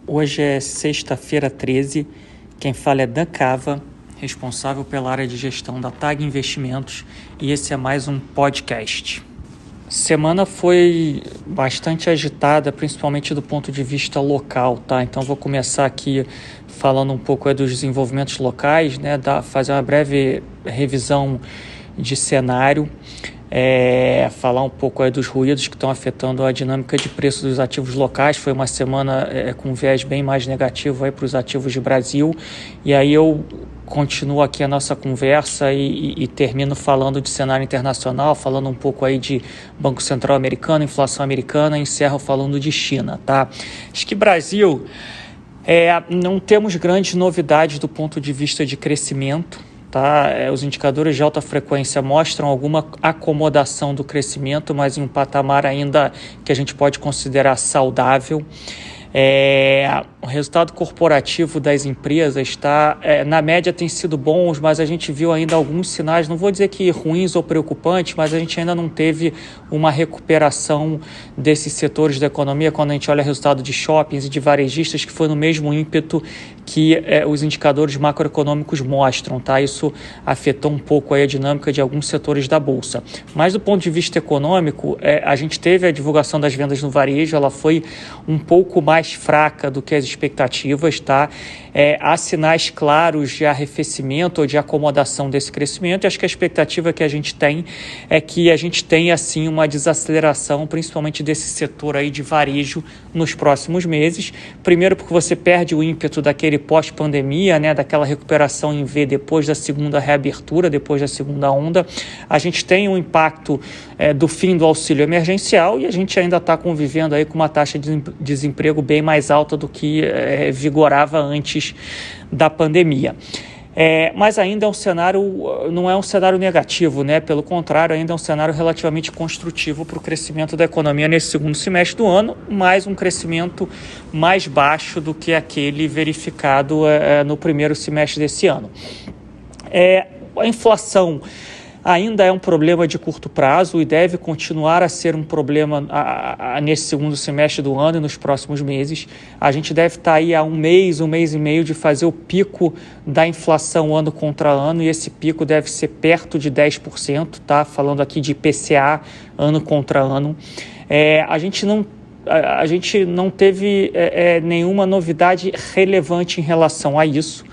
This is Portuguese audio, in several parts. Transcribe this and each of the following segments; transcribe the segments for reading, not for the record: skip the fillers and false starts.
Hoje é sexta-feira 13, quem fala é Dan Cava, responsável pela área de gestão da TAG Investimentos, e esse é mais um podcast. Semana foi bastante agitada, principalmente do ponto de vista local, tá? Então vou começar aqui falando um pouco dos desenvolvimentos locais, né? Fazer uma breve revisão de cenário. Falar um pouco dos ruídos que estão afetando a dinâmica de preço dos ativos locais. Foi uma semana com um viés bem mais negativo para os ativos de Brasil, e aí eu continuo aqui a nossa conversa e termino falando de cenário internacional, falando um pouco aí de Banco Central americano, inflação americana, e encerro falando de China, tá? Acho que Brasil, não temos grandes novidades do ponto de vista de crescimento. Tá? Os indicadores de alta frequência mostram alguma acomodação do crescimento, mas em um patamar ainda que a gente pode considerar saudável. O resultado corporativo das empresas na média tem sido bons, mas a gente viu ainda alguns sinais, não vou dizer que ruins ou preocupantes, mas a gente ainda não teve uma recuperação desses setores da economia quando a gente olha o resultado de shoppings e de varejistas, que foi no mesmo ímpeto que os indicadores macroeconômicos mostram, tá? Isso afetou um pouco aí a dinâmica de alguns setores da Bolsa. Mas do ponto de vista econômico, a gente teve a divulgação das vendas no varejo, ela foi um pouco mais fraca do que as expectativas, tá? Há sinais claros de arrefecimento ou de acomodação desse crescimento, e acho que a expectativa que a gente tem é que a gente tenha, assim, uma desaceleração, principalmente desse setor aí de varejo nos próximos meses. Primeiro porque você perde o ímpeto daquele pós-pandemia, né, daquela recuperação em V depois da segunda reabertura, depois da segunda onda. A gente tem um impacto do fim do auxílio emergencial, e a gente ainda está convivendo aí com uma taxa de desemprego bem mais alta do que vigorava antes da pandemia. Mas ainda é um cenário, não é um cenário negativo, né? Pelo contrário, ainda é um cenário relativamente construtivo para o crescimento da economia nesse segundo semestre do ano, mas um crescimento mais baixo do que aquele verificado no primeiro semestre desse ano. A inflação ainda é um problema de curto prazo e deve continuar a ser um problema nesse segundo semestre do ano e nos próximos meses. A gente deve estar aí há um mês e meio de fazer o pico da inflação ano contra ano, e esse pico deve ser perto de 10%, tá? Falando aqui de IPCA ano contra ano. A gente não teve nenhuma novidade relevante em relação a isso.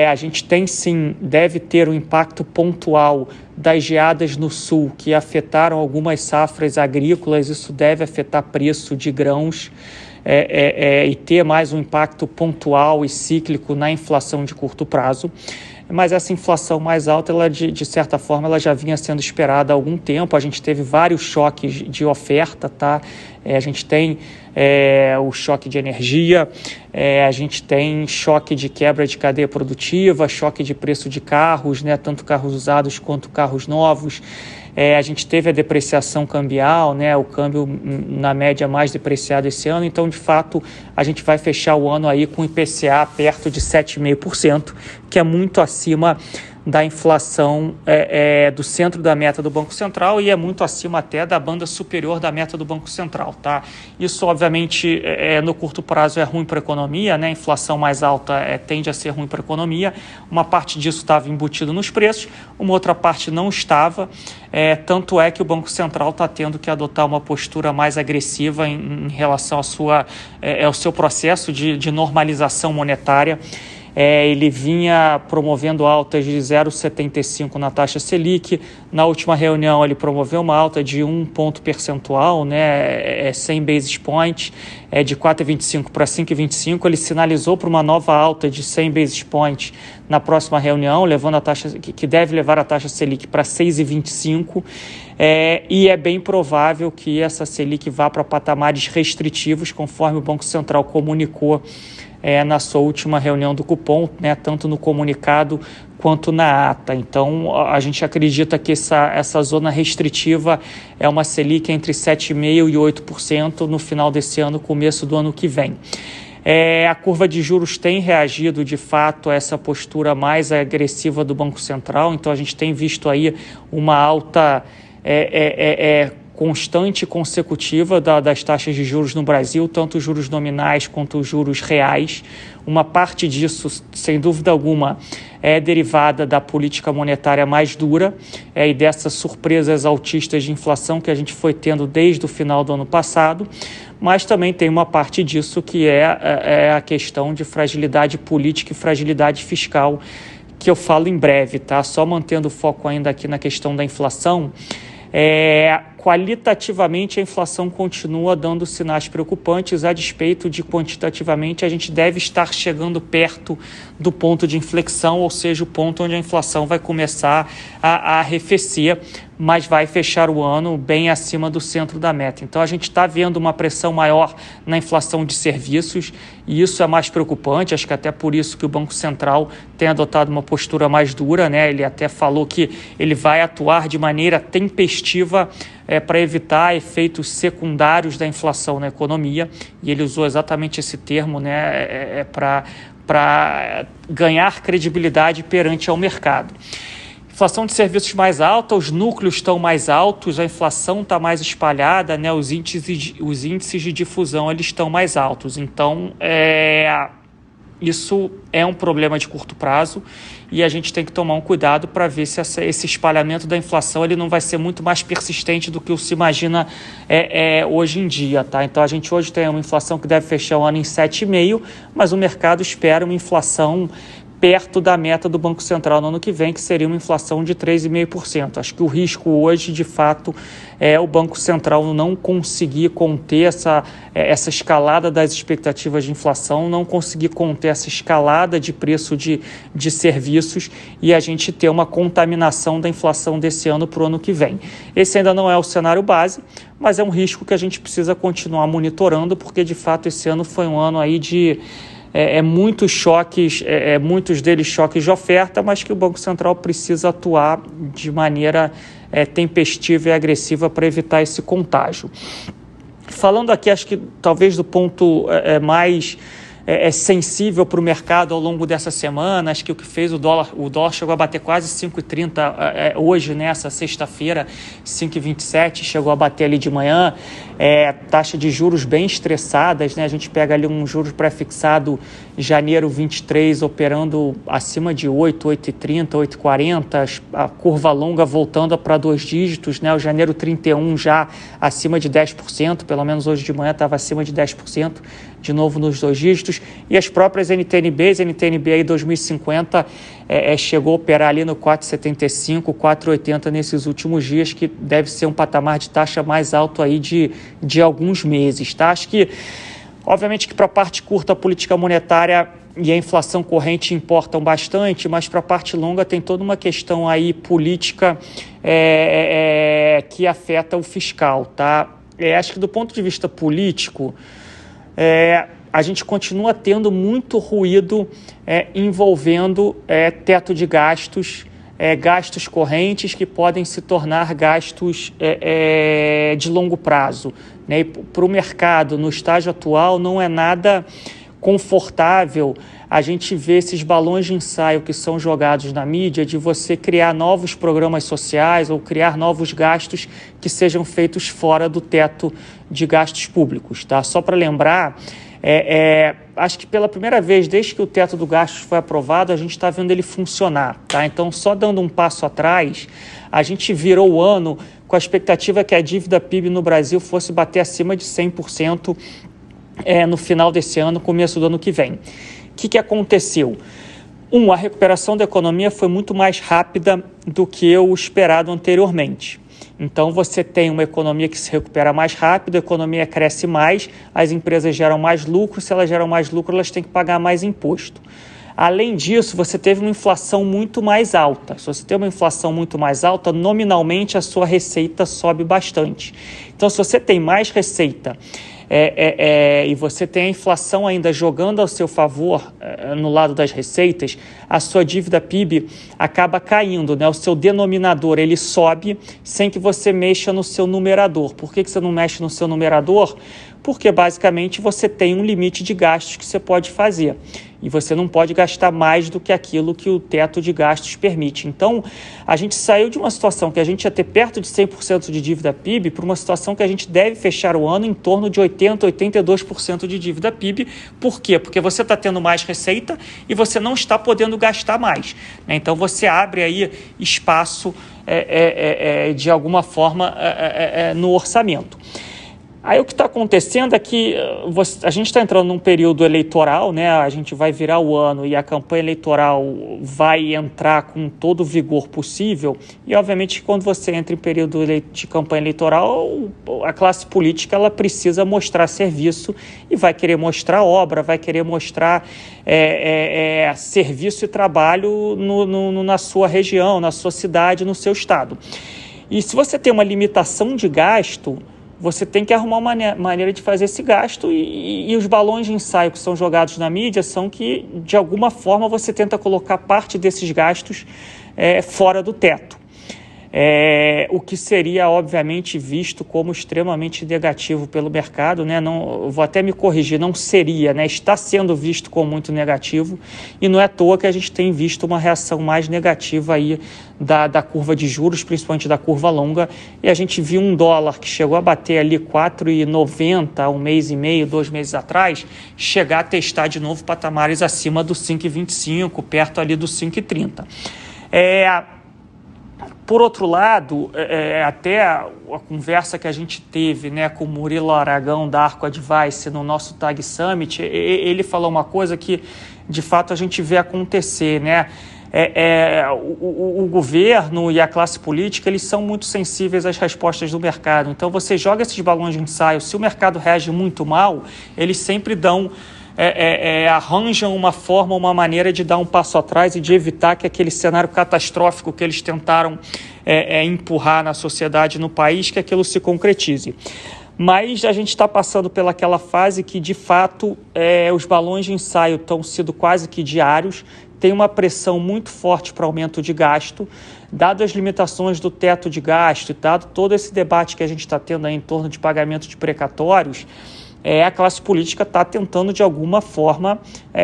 A gente tem sim, deve ter um impacto pontual das geadas no sul que afetaram algumas safras agrícolas. Isso deve afetar preço de grãos e ter mais um impacto pontual e cíclico na inflação de curto prazo. Mas essa inflação mais alta, ela, de certa forma, ela já vinha sendo esperada há algum tempo. A gente teve vários choques de oferta, tá? A gente tem o choque de energia, a gente tem choque de quebra de cadeia produtiva, choque de preço de carros, né? Tanto carros usados quanto carros novos. A gente teve a depreciação cambial, né? O câmbio na média mais depreciado esse ano. Então, de fato, a gente vai fechar o ano aí com IPCA perto de 7,5%, que é muito acima da inflação do centro da meta do Banco Central, e é muito acima até da banda superior da meta do Banco Central, tá? Isso, obviamente, no curto prazo é ruim para a economia, né? A inflação mais alta tende a ser ruim para a economia. Uma parte disso estava embutido nos preços, uma outra parte não estava. Tanto é que o Banco Central está tendo que adotar uma postura mais agressiva em relação ao seu processo de normalização monetária. Ele vinha promovendo altas de 0,75 na taxa Selic. Na última reunião, ele promoveu uma alta de 1 ponto percentual, né, 100 basis points, de 4,25 para 5,25. Ele sinalizou para uma nova alta de 100 basis points na próxima reunião, levando a taxa, que deve levar a taxa Selic para 6,25. E é bem provável que essa Selic vá para patamares restritivos, conforme o Banco Central comunicou na sua última reunião do cupom, né, tanto no comunicado quanto na ata. Então, a gente acredita que essa zona restritiva é uma Selic entre 7,5% e 8% no final desse ano, começo do ano que vem. A curva de juros tem reagido, de fato, a essa postura mais agressiva do Banco Central. Então, a gente tem visto aí uma alta constante e consecutiva das taxas de juros no Brasil, tanto os juros nominais quanto os juros reais. Uma parte disso, sem dúvida alguma, é derivada da política monetária mais dura e dessas surpresas altistas de inflação que a gente foi tendo desde o final do ano passado, mas também tem uma parte disso que é a questão de fragilidade política e fragilidade fiscal, que eu falo em breve, tá? Só mantendo o foco ainda aqui na questão da inflação. Qualitativamente, a inflação continua dando sinais preocupantes, a despeito de quantitativamente a gente deve estar chegando perto do ponto de inflexão, ou seja, o ponto onde a inflação vai começar a arrefecer, mas vai fechar o ano bem acima do centro da meta. Então, a gente está vendo uma pressão maior na inflação de serviços e isso é mais preocupante. Acho que até por isso que o Banco Central tem adotado uma postura mais dura, né? Ele até falou que ele vai atuar de maneira tempestiva para evitar efeitos secundários da inflação na economia, e ele usou exatamente esse termo, né, para ganhar credibilidade perante ao mercado. Inflação de serviços mais alta, os núcleos estão mais altos, a inflação está mais espalhada, né, os índices de difusão eles estão mais altos. Então, isso é um problema de curto prazo e a gente tem que tomar um cuidado para ver se esse espalhamento da inflação ele não vai ser muito mais persistente do que o se imagina hoje em dia. Tá? Então, a gente hoje tem uma inflação que deve fechar o ano em 7,5%, mas o mercado espera uma inflação perto da meta do Banco Central no ano que vem, que seria uma inflação de 3,5%. Acho que o risco hoje, de fato, é o Banco Central não conseguir conter essa escalada das expectativas de inflação, não conseguir conter essa escalada de preço de serviços e a gente ter uma contaminação da inflação desse ano para o ano que vem. Esse ainda não é o cenário base, mas é um risco que a gente precisa continuar monitorando, porque, de fato, esse ano foi um ano aí de muitos choques, muitos deles choques de oferta, mas que o Banco Central precisa atuar de maneira tempestiva e agressiva para evitar esse contágio. Falando aqui, acho que talvez do ponto mais sensível para o mercado ao longo dessa semana, acho que o que fez o dólar chegou a bater quase 5,30 hoje, nessa sexta-feira, 5,27, chegou a bater ali de manhã, taxa de juros bem estressadas, né? A gente pega ali um juros pré-fixado janeiro 23 operando acima de 8,30, 8,40, a curva longa voltando para 2 dígitos, né? O janeiro 31 já acima de 10%, pelo menos hoje de manhã estava acima de 10%, de novo nos 2 dígitos, e as próprias NTNB aí 2050 chegou a operar ali no 4,75, 4,80 nesses últimos dias, que deve ser um patamar de taxa mais alto aí de alguns meses, tá? Acho que, obviamente que para a parte curta a política monetária e a inflação corrente importam bastante, mas para a parte longa tem toda uma questão aí política que afeta o fiscal, tá? Acho que do ponto de vista político, a gente continua tendo muito ruído envolvendo teto de gastos, gastos correntes que podem se tornar gastos de longo prazo, né? Para o mercado, no estágio atual, não é nada confortável a gente ver esses balões de ensaio que são jogados na mídia de você criar novos programas sociais ou criar novos gastos que sejam feitos fora do teto de gastos públicos, tá? Só para lembrar, acho que pela primeira vez desde que o teto do gastos foi aprovado, a gente está vendo ele funcionar, tá? Então, só dando um passo atrás, a gente virou o ano com a expectativa que a dívida PIB no Brasil fosse bater acima de 100% no final desse ano, começo do ano que vem. O que aconteceu? A recuperação da economia foi muito mais rápida do que o esperado anteriormente. Então, você tem uma economia que se recupera mais rápido, a economia cresce mais, as empresas geram mais lucro, se elas geram mais lucro, elas têm que pagar mais imposto. Além disso, você teve uma inflação muito mais alta. Se você tem uma inflação muito mais alta, nominalmente a sua receita sobe bastante. Então, se você tem mais receita e você tem a inflação ainda jogando ao seu favor no lado das receitas, a sua dívida PIB acaba caindo, né? O seu denominador ele sobe sem que você mexa no seu numerador. Por que você não mexe no seu numerador? porque basicamente você tem um limite de gastos que você pode fazer. E você não pode gastar mais do que aquilo que o teto de gastos permite. Então, a gente saiu de uma situação que a gente ia ter perto de 100% de dívida PIB para uma situação que a gente deve fechar o ano em torno de 80%, 82% de dívida PIB. Por quê? Porque você está tendo mais receita e você não está podendo gastar mais, né? Então, você abre aí espaço de alguma forma no orçamento. Aí o que está acontecendo é que a gente está entrando num período eleitoral, né? A gente vai virar o ano e a campanha eleitoral vai entrar com todo o vigor possível. E, obviamente, quando você entra em período de campanha eleitoral, a classe política ela precisa mostrar serviço e vai querer mostrar obra, vai querer mostrar serviço e trabalho na sua região, na sua cidade, no seu estado. E se você tem uma limitação de gasto, você tem que arrumar uma maneira de fazer esse gasto e os balões de ensaio que são jogados na mídia são que, de alguma forma, você tenta colocar parte desses gastos fora do teto. O que seria, obviamente, visto como extremamente negativo pelo mercado, né? Não, vou até me corrigir, não seria, né? Está sendo visto como muito negativo e não é à toa que a gente tem visto uma reação mais negativa aí da curva de juros, principalmente da curva longa, e a gente viu um dólar que chegou a bater ali 4,90 há um mês e meio, 2 meses atrás, chegar a testar de novo patamares acima do 5,25, perto ali do 5,30. Por outro lado, até a conversa que a gente teve, né, com o Murilo Aragão da Arco Advice no nosso Tag Summit, ele falou uma coisa que, de fato, a gente vê acontecer, né? O governo e a classe política eles são muito sensíveis às respostas do mercado. Então, você joga esses balões de ensaio, se o mercado reage muito mal, eles sempre arranjam uma forma, uma maneira de dar um passo atrás e de evitar que aquele cenário catastrófico que eles tentaram empurrar na sociedade, no país, que aquilo se concretize. Mas a gente está passando pelaquela fase que, de fato, os balões de ensaio estão sendo quase que diários, tem uma pressão muito forte para aumento de gasto, dado as limitações do teto de gasto, dado todo esse debate que a gente está tendo aí em torno de pagamento de precatórios, a classe política está tentando, de alguma forma,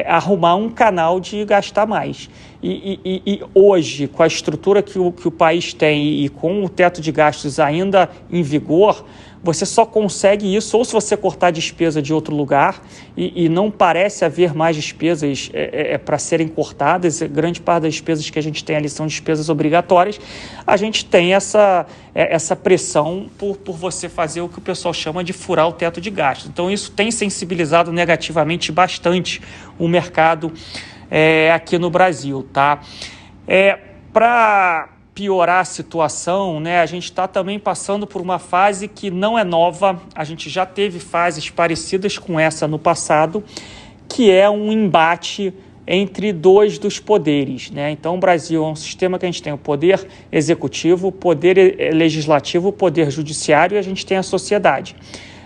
arrumar um canal de gastar mais. E hoje, com a estrutura que o país tem e com o teto de gastos ainda em vigor, você só consegue isso ou se você cortar despesa de outro lugar e não parece haver mais despesas para serem cortadas. Grande parte das despesas que a gente tem ali são despesas obrigatórias. A gente tem essa pressão por você fazer o que o pessoal chama de furar o teto de gastos. Então, isso tem sensibilizado negativamente bastante o mercado aqui no Brasil, tá? Para piorar a situação, né, a gente está também passando por uma fase que não é nova, a gente já teve fases parecidas com essa no passado, que é um embate entre dois dos poderes, né? Então, o Brasil é um sistema que a gente tem o poder executivo, o poder legislativo, o poder judiciário e a gente tem a sociedade.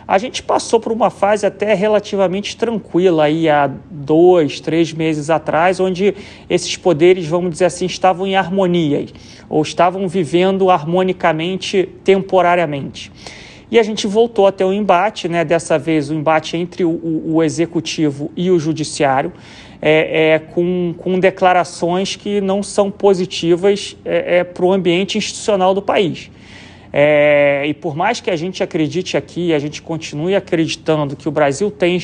A gente passou por uma fase até relativamente tranquila aí há 2, 3 meses atrás, onde esses poderes, vamos dizer assim, estavam em harmonia ou estavam vivendo harmonicamente temporariamente. E a gente voltou a ter um embate, né? Dessa vez o embate entre o executivo e o judiciário, com declarações que não são positivas para o ambiente institucional do país. E por mais que a gente acredite aqui, a gente continue acreditando que o Brasil tem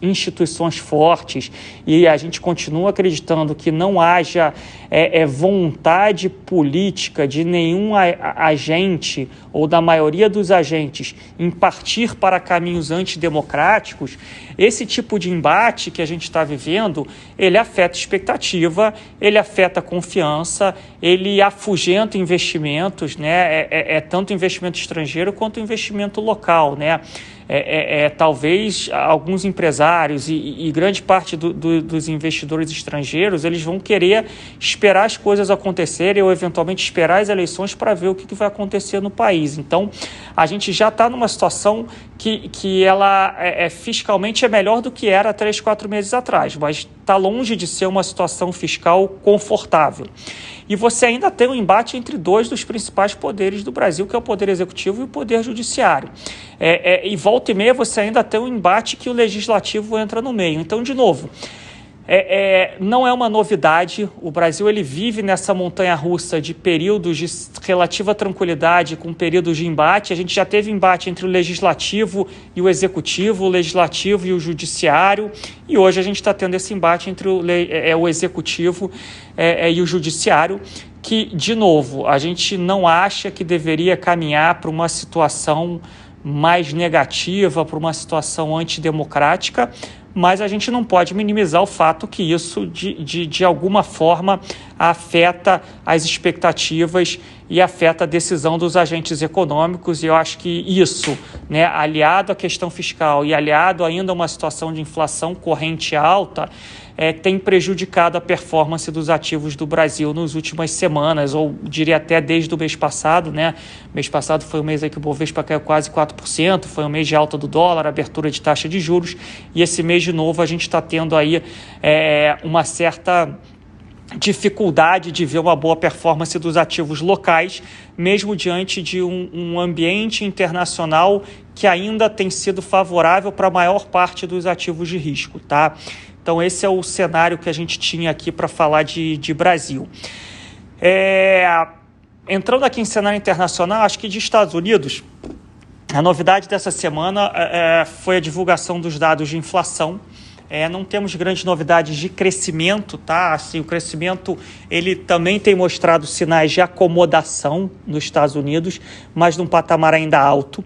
instituições fortes e a gente continua acreditando que não haja vontade política de nenhum agente ou da maioria dos agentes em partir para caminhos antidemocráticos, esse tipo de embate que a gente está vivendo, ele afeta a expectativa, ele afeta a confiança, ele afugenta investimentos, né? Tanto investimento estrangeiro quanto investimento local, né? Talvez alguns empresários e grande parte dos investidores estrangeiros, eles vão querer esperar as coisas acontecerem ou eventualmente esperar as eleições para ver o que vai acontecer no país. Então, a gente já está numa situação que ela fiscalmente é melhor do que era 3, 4 meses atrás, mas está longe de ser uma situação fiscal confortável. E você ainda tem um embate entre dois dos principais poderes do Brasil, que é o Poder Executivo e o Poder Judiciário. E volto volta e meia você ainda tem um embate que o legislativo entra no meio. Então, de novo, não é uma novidade. O Brasil ele vive nessa montanha-russa de períodos de relativa tranquilidade com períodos de embate. A gente já teve embate entre o legislativo e o executivo, o legislativo e o judiciário, e hoje a gente está tendo esse embate entre o executivo e o judiciário, que, de novo, a gente não acha que deveria caminhar para uma situação mais negativa, para uma situação antidemocrática, mas a gente não pode minimizar o fato que isso, de alguma forma, afeta as expectativas e afeta a decisão dos agentes econômicos, e eu acho que isso, né, aliado à questão fiscal e aliado ainda a uma situação de inflação corrente alta, tem prejudicado a performance dos ativos do Brasil nas últimas semanas, ou diria até desde o mês passado, né? Mês passado foi um mês aí que o Bovespa caiu quase 4%, foi um mês de alta do dólar, abertura de taxa de juros, e esse mês de novo a gente está tendo aí uma certa dificuldade de ver uma boa performance dos ativos locais, mesmo diante de um ambiente internacional que ainda tem sido favorável para a maior parte dos ativos de risco, tá? Então esse é o cenário que a gente tinha aqui para falar de Brasil. Entrando aqui em cenário internacional, acho que de Estados Unidos, a novidade dessa semana foi a divulgação dos dados de inflação. Não temos grandes novidades de crescimento, tá? Assim, o crescimento ele também tem mostrado sinais de acomodação nos Estados Unidos, mas num patamar ainda alto.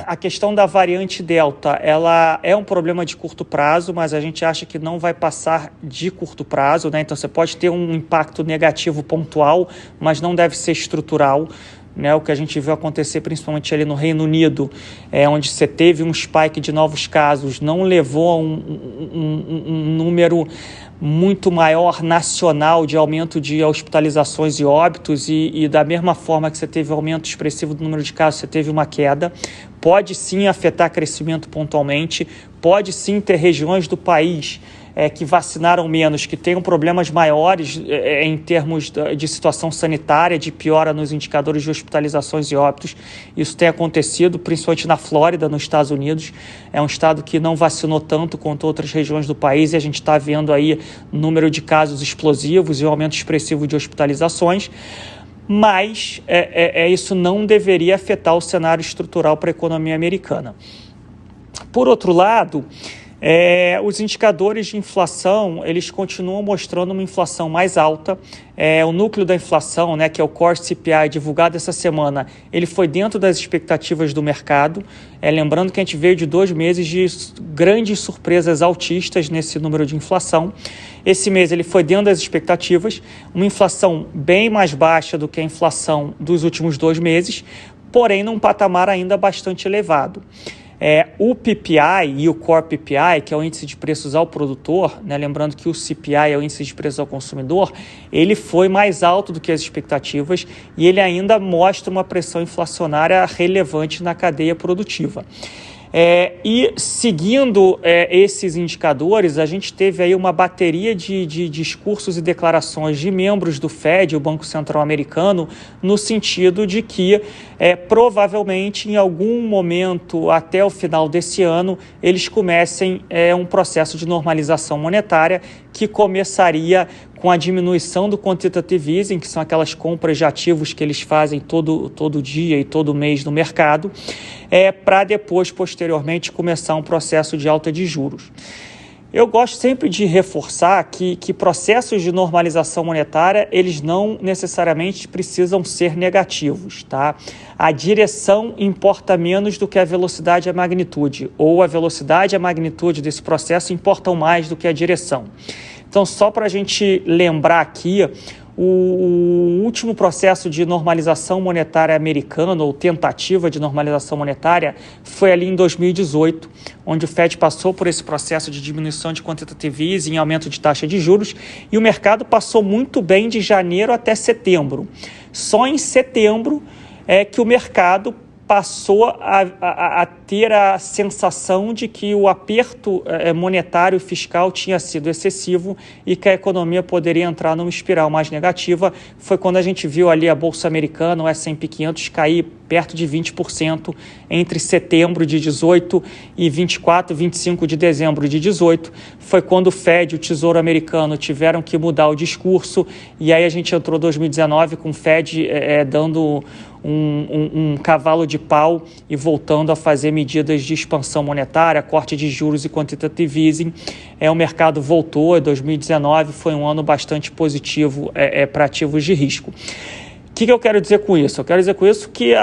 A questão da variante Delta, ela é um problema de curto prazo, mas a gente acha que não vai passar de curto prazo, né? Então você pode ter um impacto negativo pontual, mas não deve ser estrutural. Né, o que a gente viu acontecer principalmente ali no Reino Unido, onde você teve um spike de novos casos, não levou a um número muito maior nacional de aumento de hospitalizações e óbitos, e da mesma forma que você teve aumento expressivo do número de casos, você teve uma queda. Pode sim afetar crescimento pontualmente, pode sim ter regiões do país que vacinaram menos, que tenham problemas maiores em termos de situação sanitária, de piora nos indicadores de hospitalizações e óbitos. Isso tem acontecido, principalmente na Flórida, nos Estados Unidos. É um estado que não vacinou tanto quanto outras regiões do país, e a gente está vendo aí número de casos explosivos e um aumento expressivo de hospitalizações. Mas isso não deveria afetar o cenário estrutural para a economia americana. Por outro lado, os indicadores de inflação, eles continuam mostrando uma inflação mais alta. O núcleo da inflação, né, que é o Core CPI, divulgado essa semana, ele foi dentro das expectativas do mercado. Lembrando que a gente veio de 2 meses de grandes surpresas altistas nesse número de inflação. Esse mês ele foi dentro das expectativas, uma inflação bem mais baixa do que a inflação dos últimos 2 meses, porém num patamar ainda bastante elevado. O PPI e o Core PPI, que é o índice de preços ao produtor, né, lembrando que o CPI é o índice de preços ao consumidor, ele foi mais alto do que as expectativas e ele ainda mostra uma pressão inflacionária relevante na cadeia produtiva. E seguindo esses indicadores, a gente teve aí uma bateria de discursos e declarações de membros do Fed, o Banco Central Americano, no sentido de que provavelmente em algum momento até o final desse ano eles comecem um processo de normalização monetária que começaria com a diminuição do quantitative easing, que são aquelas compras de ativos que eles fazem todo dia e todo mês no mercado, para depois, posteriormente, começar um processo de alta de juros. Eu gosto sempre de reforçar que processos de normalização monetária, eles não necessariamente precisam ser negativos, tá? A direção importa menos do que a velocidade e a magnitude, ou a velocidade e a magnitude desse processo importam mais do que a direção. Então, só para a gente lembrar aqui, o último processo de normalização monetária americano, ou tentativa de normalização monetária, foi ali em 2018, onde o Fed passou por esse processo de diminuição de quantitative easing e aumento de taxa de juros, e o mercado passou muito bem de janeiro até setembro. Só em setembro que o mercado passou a ter a sensação de que o aperto monetário e fiscal tinha sido excessivo e que a economia poderia entrar numa espiral mais negativa. Foi quando a gente viu ali a Bolsa Americana, o S&P 500, cair perto de 20% entre setembro de 18 e 24, 25 de dezembro de 18. Foi quando o Fed e o Tesouro Americano tiveram que mudar o discurso, e aí a gente entrou em 2019 com o Fed dando um cavalo de pau e voltando a fazer medidas de expansão monetária, corte de juros e quantitative easing. O mercado voltou, 2019 foi um ano bastante positivo para ativos de risco. O que eu quero dizer com isso? Eu quero dizer com isso que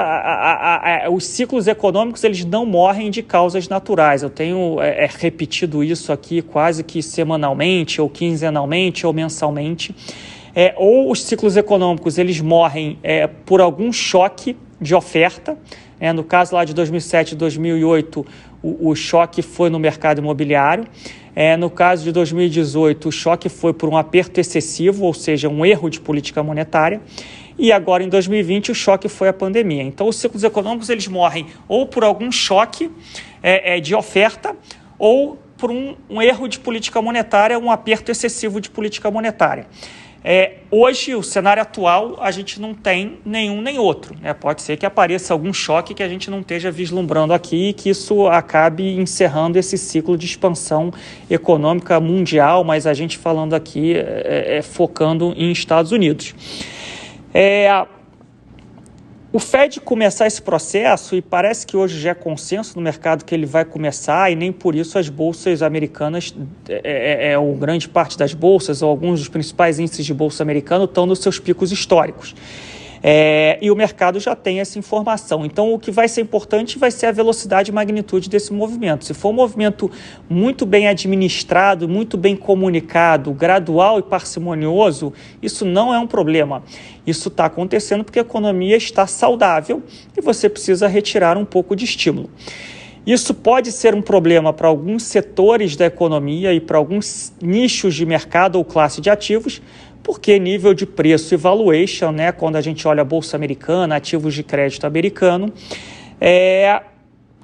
os ciclos econômicos eles não morrem de causas naturais. Eu tenho repetido isso aqui quase que semanalmente, ou quinzenalmente, ou mensalmente. Ou os ciclos econômicos eles morrem por algum choque de oferta. No caso lá de 2007 e 2008, o choque foi no mercado imobiliário. No caso de 2018, o choque foi por um aperto excessivo, ou seja, um erro de política monetária. E agora, em 2020, o choque foi a pandemia. Então, os ciclos econômicos eles morrem ou por algum choque de oferta ou por um erro de política monetária, um aperto excessivo de política monetária. Hoje, o cenário atual, a gente não tem nenhum nem outro. Pode ser que apareça algum choque que a gente não esteja vislumbrando aqui e que isso acabe encerrando esse ciclo de expansão econômica mundial, mas a gente falando aqui focando em Estados Unidos. O Fed começar esse processo, e parece que hoje já é consenso no mercado que ele vai começar, e nem por isso as bolsas americanas, ou grande parte das bolsas, ou alguns dos principais índices de bolsa americano estão nos seus picos históricos. E o mercado já tem essa informação. Então, o que vai ser importante vai ser a velocidade e magnitude desse movimento. Se for um movimento muito bem administrado, muito bem comunicado, gradual e parcimonioso, isso não é um problema. Isso está acontecendo porque a economia está saudável e você precisa retirar um pouco de estímulo. Isso pode ser um problema para alguns setores da economia e para alguns nichos de mercado ou classe de ativos, porque nível de preço e valuation, quando a gente olha a Bolsa Americana, ativos de crédito americano,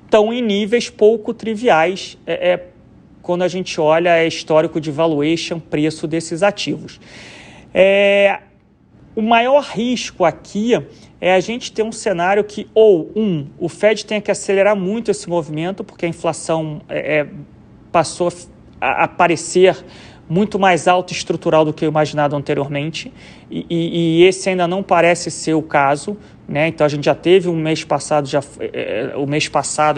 estão em níveis pouco triviais quando a gente olha histórico de valuation, preço desses ativos. O maior risco aqui é a gente ter um cenário que, o Fed tenha que acelerar muito esse movimento, porque a inflação passou a aparecer muito mais alta e estrutural do que eu imaginado anteriormente, e esse ainda não parece ser o caso, Então a gente já teve o mês passado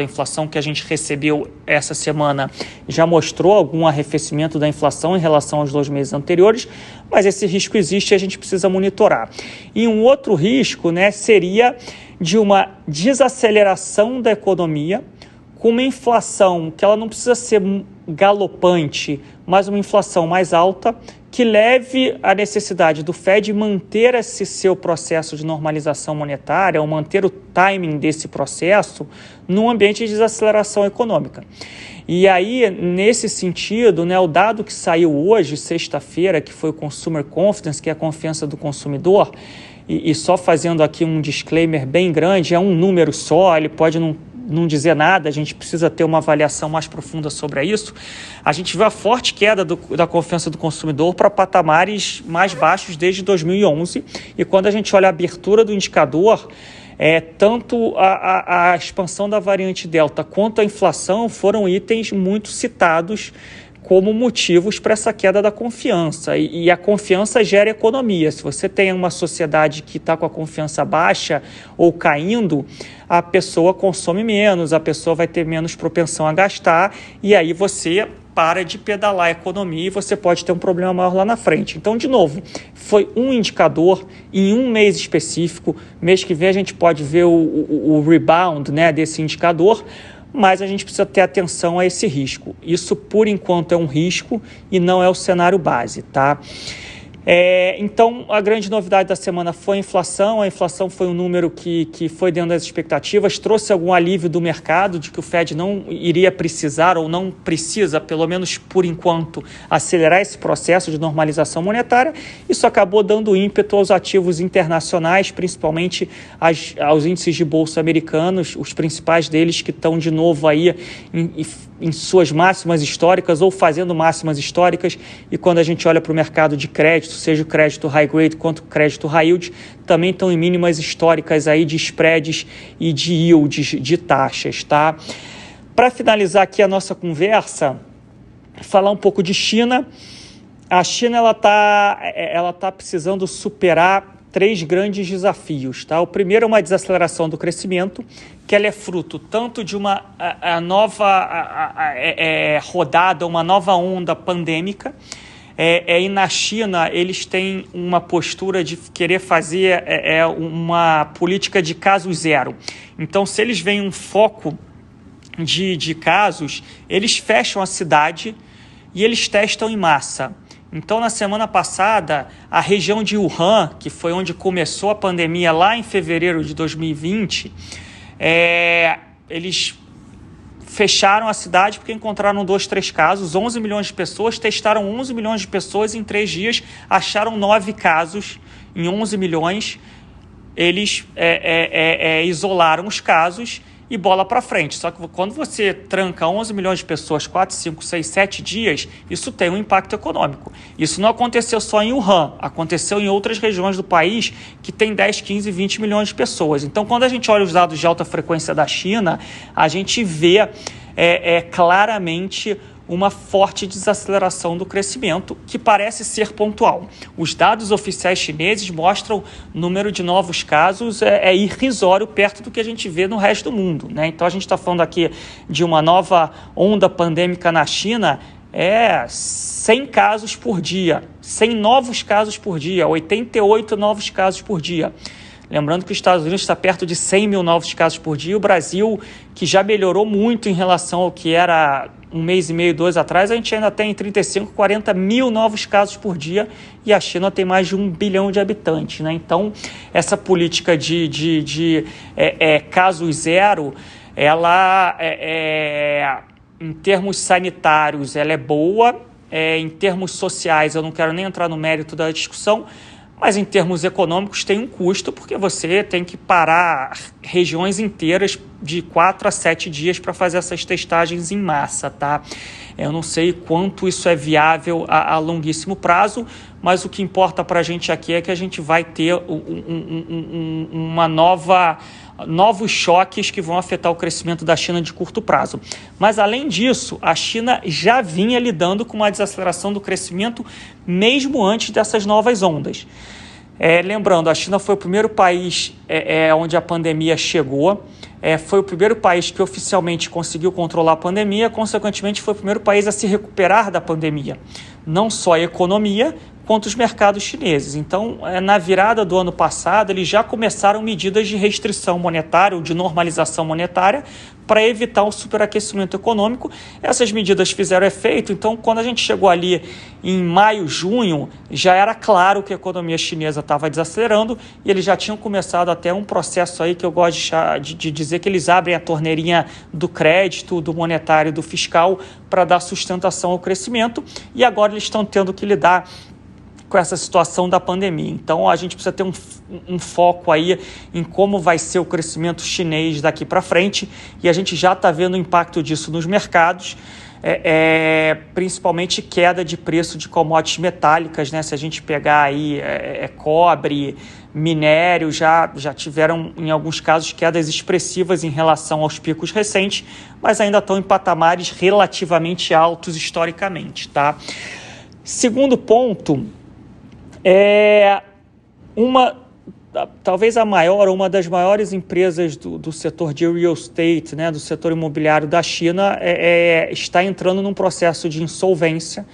a inflação que a gente recebeu essa semana já mostrou algum arrefecimento da inflação em relação aos 2 meses anteriores, mas esse risco existe e a gente precisa monitorar. E um outro risco, seria de uma desaceleração da economia com uma inflação que ela não precisa ser galopante, mas uma inflação mais alta, que leve à necessidade do Fed manter esse seu processo de normalização monetária, ou manter o timing desse processo num ambiente de desaceleração econômica. E aí, nesse sentido, o dado que saiu hoje, sexta-feira, que foi o Consumer Confidence, que é a confiança do consumidor, e só fazendo aqui um disclaimer bem grande, é um número só, ele pode não dizer nada, a gente precisa ter uma avaliação mais profunda sobre isso. A gente vê a forte queda da confiança do consumidor para patamares mais baixos desde 2011, e quando a gente olha a abertura do indicador, tanto a expansão da variante Delta quanto a inflação foram itens muito citados como motivos para essa queda da confiança. E a confiança gera economia. Se você tem uma sociedade que está com a confiança baixa ou caindo, a pessoa consome menos, a pessoa vai ter menos propensão a gastar, e aí você para de pedalar a economia e você pode ter um problema maior lá na frente. Então, de novo, foi um indicador em um mês específico. Mês que vem a gente pode ver o rebound desse indicador, mas a gente precisa ter atenção a esse risco. Isso, por enquanto, é um risco e não é o cenário base, tá? Então, a grande novidade da semana foi a inflação. A inflação foi um número que foi dentro das expectativas, trouxe algum alívio do mercado de que o Fed não iria precisar ou não precisa, pelo menos por enquanto, acelerar esse processo de normalização monetária. Isso acabou dando ímpeto aos ativos internacionais, principalmente aos índices de bolsa americanos, os principais deles que estão de novo aí em suas máximas históricas ou fazendo máximas históricas, e quando a gente olha para o mercado de crédito, seja o crédito high grade quanto o crédito high yield, também estão em mínimas históricas aí de spreads e de yields, de taxas, tá? Para finalizar aqui a nossa conversa, falar um pouco de China. A China ela tá precisando superar 3 grandes desafios, tá? O primeiro é uma desaceleração do crescimento, que ela é fruto tanto de uma nova rodada, uma nova onda pandêmica, e na China eles têm uma postura de querer fazer uma política de caso zero. Então, se eles veem um foco de casos, eles fecham a cidade e eles testam em massa. Então, na semana passada, a região de Wuhan, que foi onde começou a pandemia lá em fevereiro de 2020, eles fecharam a cidade porque encontraram 2, 3 casos, 11 milhões de pessoas, testaram 11 milhões de pessoas em 3 dias, acharam 9 casos em 11 milhões, eles isolaram os casos e bola para frente. Só que quando você tranca 11 milhões de pessoas 4, 5, 6, 7 dias, isso tem um impacto econômico. Isso não aconteceu só em Wuhan, aconteceu em outras regiões do país que tem 10, 15, 20 milhões de pessoas. Então, quando a gente olha os dados de alta frequência da China, a gente vê claramente uma forte desaceleração do crescimento, que parece ser pontual. Os dados oficiais chineses mostram o número de novos casos irrisório perto do que a gente vê no resto do mundo, né? Então a gente está falando aqui de uma nova onda pandêmica na China, 100 casos por dia, 100 novos casos por dia, 88 novos casos por dia. Lembrando que os Estados Unidos está perto de 100 mil novos casos por dia. O Brasil, que já melhorou muito em relação ao que era 1 mês e meio, 2 atrás, a gente ainda tem 35, 40 mil novos casos por dia, e a China tem mais de 1 bilhão de habitantes, né? Então, essa política de caso zero, ela, em termos sanitários, ela é boa, em termos sociais, eu não quero nem entrar no mérito da discussão, mas em termos econômicos tem um custo, porque você tem que parar regiões inteiras de 4 a 7 dias para fazer essas testagens em massa, tá? Eu não sei quanto isso é viável a longuíssimo prazo, mas o que importa para a gente aqui é que a gente vai ter novos choques que vão afetar o crescimento da China de curto prazo. Mas, além disso, a China já vinha lidando com uma desaceleração do crescimento mesmo antes dessas novas ondas. Lembrando, a China foi o primeiro país onde a pandemia chegou, foi o primeiro país que oficialmente conseguiu controlar a pandemia, consequentemente foi o primeiro país a se recuperar da pandemia. Não só a economia, quanto os mercados chineses. Então, na virada do ano passado, eles já começaram medidas de restrição monetária ou de normalização monetária para evitar o superaquecimento econômico. Essas medidas fizeram efeito, então quando a gente chegou ali em maio, junho, já era claro que a economia chinesa estava desacelerando e eles já tinham começado até um processo aí que eu gosto de dizer que eles abrem a torneirinha do crédito, do monetário, do fiscal para dar sustentação ao crescimento, e agora eles estão tendo que lidar com essa situação da pandemia. Então, a gente precisa ter um foco aí em como vai ser o crescimento chinês daqui para frente, e a gente já está vendo o impacto disso nos mercados, principalmente queda de preço de commodities metálicas, né? Se a gente pegar aí cobre, minério, já tiveram, em alguns casos, quedas expressivas em relação aos picos recentes, mas ainda estão em patamares relativamente altos historicamente, tá? Segundo ponto, talvez a maior, uma das maiores empresas do setor de real estate, né, do setor imobiliário da China, está entrando num processo de insolvência.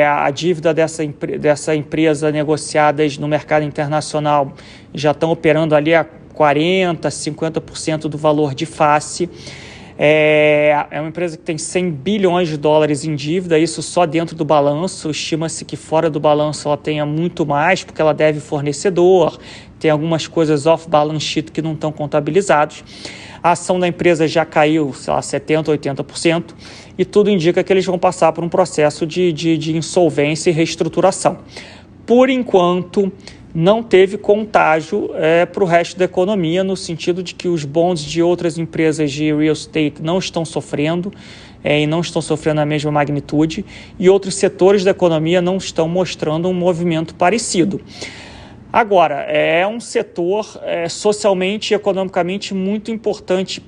A dívida dessa empresa negociadas no mercado internacional já estão operando ali a 40%, 50% do valor de face. É uma empresa que tem 100 bilhões de dólares em dívida, isso só dentro do balanço. Estima-se que fora do balanço ela tenha muito mais, porque ela deve fornecedor, tem algumas coisas off-balance sheet que não estão contabilizados. A ação da empresa já caiu, 70%, 80%, e tudo indica que eles vão passar por um processo de insolvência e reestruturação. Por enquanto, não teve contágio para o resto da economia, no sentido de que os bonds de outras empresas de real estate não estão sofrendo e não estão sofrendo a mesma magnitude, e outros setores da economia não estão mostrando um movimento parecido. Agora, é um setor socialmente e economicamente muito importante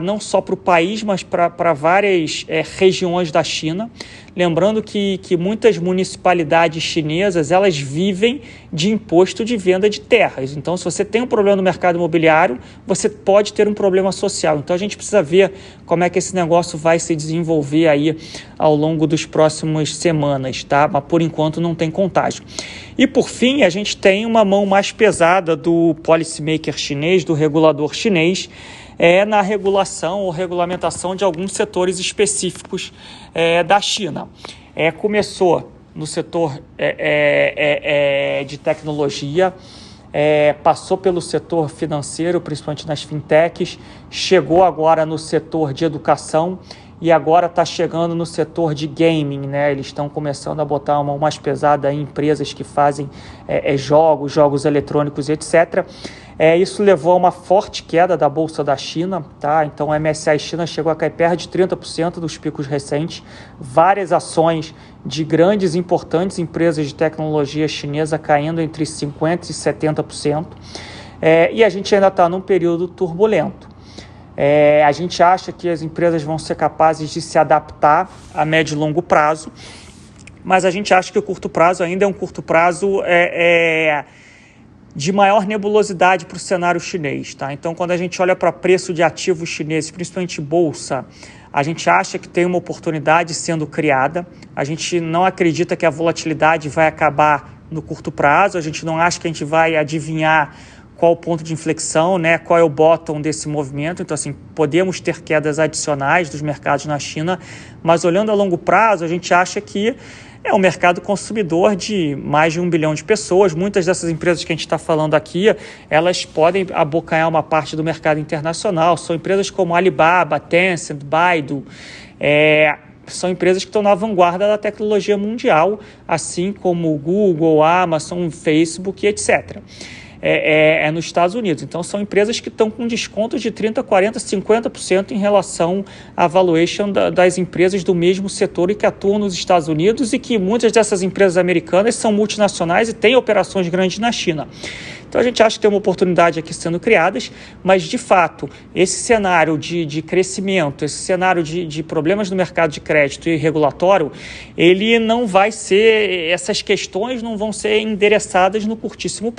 não só para o país, mas para várias regiões da China. Lembrando que muitas municipalidades chinesas, elas vivem de imposto de venda de terras. Então, se você tem um problema no mercado imobiliário, você pode ter um problema social. Então, a gente precisa ver como é que esse negócio vai se desenvolver aí ao longo dos próximos semanas, tá? Mas, por enquanto, não tem contágio. E, por fim, a gente tem uma mão mais pesada do policymaker chinês, do regulador chinês, na regulação ou regulamentação de alguns setores específicos da China. Começou no setor de tecnologia, passou pelo setor financeiro, principalmente nas fintechs, chegou agora no setor de educação e agora está chegando no setor de gaming, né? Eles estão começando a botar uma mão mais pesada em empresas que fazem jogos eletrônicos, etc. Isso levou a uma forte queda da Bolsa da China, tá? Então, o MSCI China chegou a cair perto de 30% dos picos recentes. Várias ações de grandes e importantes empresas de tecnologia chinesa caindo entre 50% e 70%. E a gente ainda está num período turbulento. A gente acha que as empresas vão ser capazes de se adaptar a médio e longo prazo, mas a gente acha que o curto prazo ainda é um curto prazo de maior nebulosidade para o cenário chinês, tá? Então, quando a gente olha para preço de ativos chineses, principalmente bolsa, a gente acha que tem uma oportunidade sendo criada. A gente não acredita que a volatilidade vai acabar no curto prazo, a gente não acha que a gente vai adivinhar qual o ponto de inflexão, né? Qual é o bottom desse movimento. Então, assim, podemos ter quedas adicionais dos mercados na China, mas olhando a longo prazo, a gente acha que é um mercado consumidor de mais de 1 bilhão de pessoas. Muitas dessas empresas que a gente está falando aqui, elas podem abocanhar uma parte do mercado internacional. São empresas como Alibaba, Tencent, Baidu, são empresas que estão na vanguarda da tecnologia mundial, assim como o Google, Amazon, Facebook, etc. Nos Estados Unidos. Então, são empresas que estão com descontos de 30%, 40%, 50% em relação à valuation das empresas do mesmo setor e que atuam nos Estados Unidos, e que muitas dessas empresas americanas são multinacionais e têm operações grandes na China. Então, a gente acha que tem uma oportunidade aqui sendo criadas, mas, de fato, esse cenário de crescimento, esse cenário de problemas no mercado de crédito e regulatório, ele não vai ser, essas questões não vão ser endereçadas no curtíssimo prazo.